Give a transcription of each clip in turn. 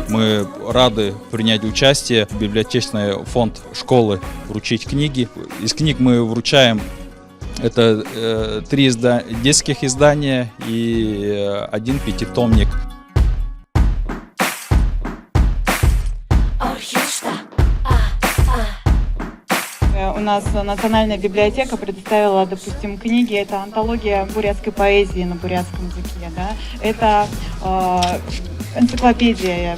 Мы рады принять участие в библиотечный фонд школы, вручить книги. Из книг мы вручаем это 3 детских издания и 1 пятитомник. У нас Национальная библиотека предоставила, допустим, книги. Это антология бурятской поэзии на бурятском языке. Да? Это энциклопедия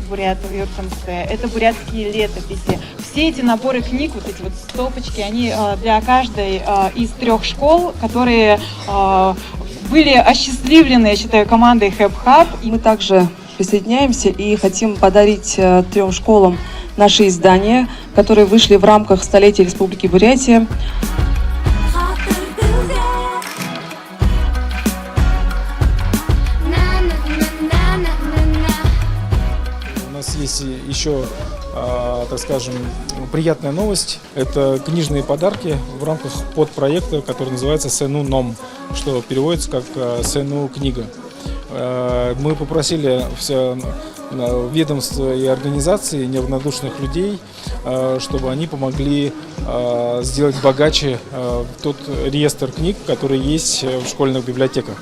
бурято-юртанская, это бурятские летописи. Все эти наборы книг, вот эти вот стопочки, они для каждой из 3 школ, которые были осчастливлены, я считаю, командой HEP-Hub. Мы также присоединяемся и хотим подарить 3 школам наши издания, которые вышли в рамках столетия Республики Бурятия. У нас есть еще, так скажем, приятная новость. Это книжные подарки в рамках подпроекта, который называется «Сену Ном», что переводится как «Сену книга». Мы попросили все ведомства и организации неравнодушных людей, чтобы они помогли сделать богаче тот реестр книг, который есть в школьных библиотеках.